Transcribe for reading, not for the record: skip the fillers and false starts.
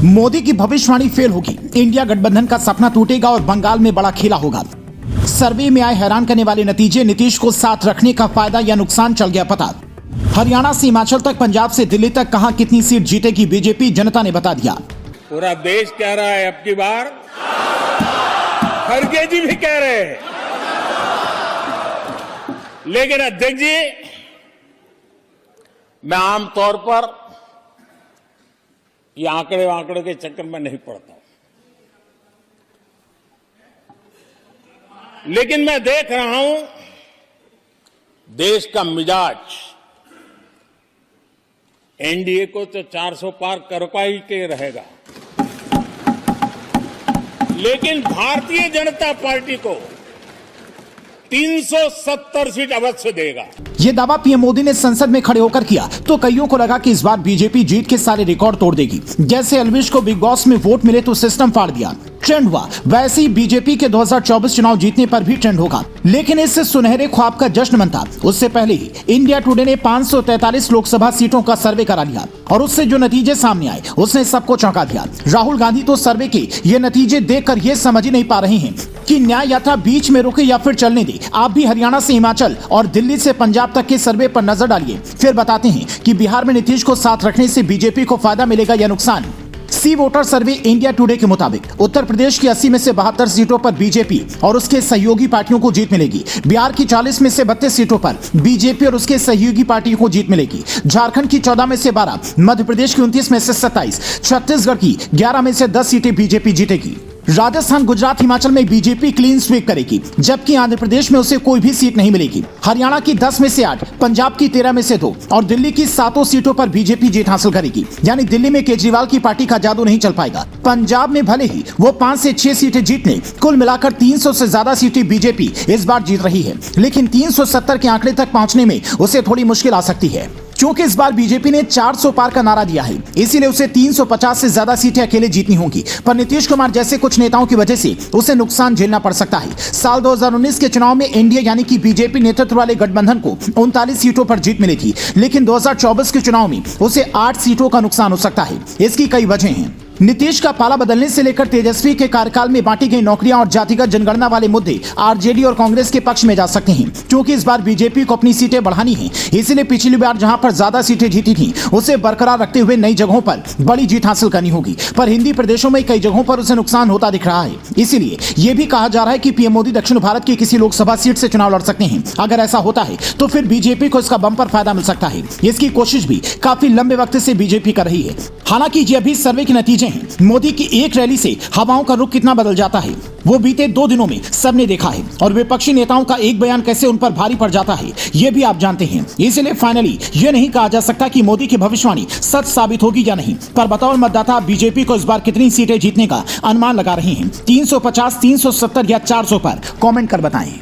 मोदी की भविष्यवाणी फेल होगी, इंडिया गठबंधन का सपना टूटेगा और बंगाल में बड़ा खेला होगा। सर्वे में आए हैरान करने वाले नतीजे, नीतीश को साथ रखने का फायदा या नुकसान चल गया पता। हरियाणा से हिमाचल तक, पंजाब से दिल्ली तक कहां कितनी सीट जीतेगी बीजेपी, जनता ने बता दिया। पूरा देश कह रहा है अब की बार, खड़गे जी भी कह रहे हैं, लेकिन अध्यक्ष जी मैं आमतौर पर ये आंकड़े के चक्कर में नहीं पड़ता, लेकिन मैं देख रहा हूं देश का मिजाज एनडीए को तो 400 पार कर पाई के रहेगा, लेकिन भारतीय जनता पार्टी को 370 सीट अवश्य देगा। ये दावा पीएम मोदी ने संसद में खड़े होकर किया तो कईयों को लगा कि इस बार बीजेपी जीत के सारे रिकॉर्ड तोड़ देगी। जैसे एल्विश को बिग बॉस में वोट मिले तो सिस्टम फाड़ दिया, ट्रेंड हुआ, वैसे ही बीजेपी के 2024 चुनाव जीतने पर भी ट्रेंड होगा। लेकिन इस सुनहरे ख्वाब का जश्न मनता उससे पहले ही इंडिया टुडे ने 543 लोकसभा सीटों का सर्वे करा लिया और उससे जो नतीजे सामने आए उसने सबको चौंका दिया। राहुल गांधी तो सर्वे के ये नतीजे देखकर ये समझ ही नहीं पा रहे हैं कि न्याय यात्रा बीच में रुके या फिर चलने दे। आप भी हरियाणा से हिमाचल और दिल्ली से पंजाब तक के सर्वे पर नजर डालिए, फिर बताते हैं कि बिहार में नीतीश को साथ रखने से बीजेपी को फायदा मिलेगा या नुकसान। सी वोटर सर्वे इंडिया टुडे के मुताबिक उत्तर प्रदेश की 80 में से 72 सीटों पर बीजेपी और उसके सहयोगी पार्टियों को जीत मिलेगी। बिहार की 40 में से 32 सीटों पर बीजेपी और उसके सहयोगी पार्टियों को जीत मिलेगी। झारखंड की 14 में से 12, मध्य प्रदेश की 29 में से 27, छत्तीसगढ़ की 11 में से 10 सीटें बीजेपी जीतेगी। राजस्थान, गुजरात, हिमाचल में बीजेपी क्लीन स्वीप करेगी, जबकि आंध्र प्रदेश में उसे कोई भी सीट नहीं मिलेगी। हरियाणा की 10 में से 8, पंजाब की 13 में से 2 और दिल्ली की 7 सीटों पर बीजेपी जीत हासिल करेगी। यानी दिल्ली में केजरीवाल की पार्टी का जादू नहीं चल पाएगा। पंजाब में भले ही वो 5 से 6 सीटें जीत ले, कुल मिलाकर 300 से ज्यादा सीटें बीजेपी इस बार जीत रही है, लेकिन 370 के आंकड़े तक पहुंचने में उसे थोड़ी मुश्किल आ सकती है। क्योंकि इस बार बीजेपी ने 400 पार का नारा दिया है, इसीलिए उसे 350 से ज्यादा सीटें अकेले जीतनी होंगी। पर नीतीश कुमार जैसे कुछ नेताओं की वजह से उसे नुकसान झेलना पड़ सकता है। साल 2019 के चुनाव में एनडीए यानी कि बीजेपी नेतृत्व वाले गठबंधन को 39 सीटों पर जीत मिली थी, लेकिन 2024 के चुनाव में उसे 8 सीटों का नुकसान हो सकता है। इसकी कई वजह हैं। नीतीश का पाला बदलने से लेकर तेजस्वी के कार्यकाल में बांटी गई नौकरियां और जातिगत जनगणना वाले मुद्दे आरजेडी और कांग्रेस के पक्ष में जा सकते हैं, क्योंकि इस बार बीजेपी को अपनी सीटें बढ़ानी है। इसीलिए पिछली बार जहां पर ज्यादा सीटें जीती थी उसे बरकरार रखते हुए नई जगहों पर बड़ी जीत हासिल करनी होगी। पर हिंदी प्रदेशों में कई जगहों पर उसे नुकसान होता दिख रहा है। इसीलिए यह भी कहा जा रहा है कि पीएम मोदी दक्षिण भारत की किसी लोकसभा सीट से चुनाव लड़ सकते हैं। अगर ऐसा होता है तो फिर बीजेपी को इसका बम्पर फायदा मिल सकता है। इसकी कोशिश भी काफी लंबे वक्त से बीजेपी कर रही है। हालांकि ये अभी सर्वे के नतीजे हैं। मोदी की एक रैली से हवाओं का रुख कितना बदल जाता है वो बीते 2 दिनों में सबने देखा है, और विपक्षी नेताओं का एक बयान कैसे उन पर भारी पड़ जाता है ये भी आप जानते हैं। इसलिए फाइनली ये नहीं कहा जा सकता कि मोदी की भविष्यवाणी सच साबित होगी या नहीं। पर बतौर मतदाता बीजेपी को इस बार कितनी सीटें जीतने का अनुमान लगा रहे हैं? 350, 370 या 400 पर कमेंट कर बताएं।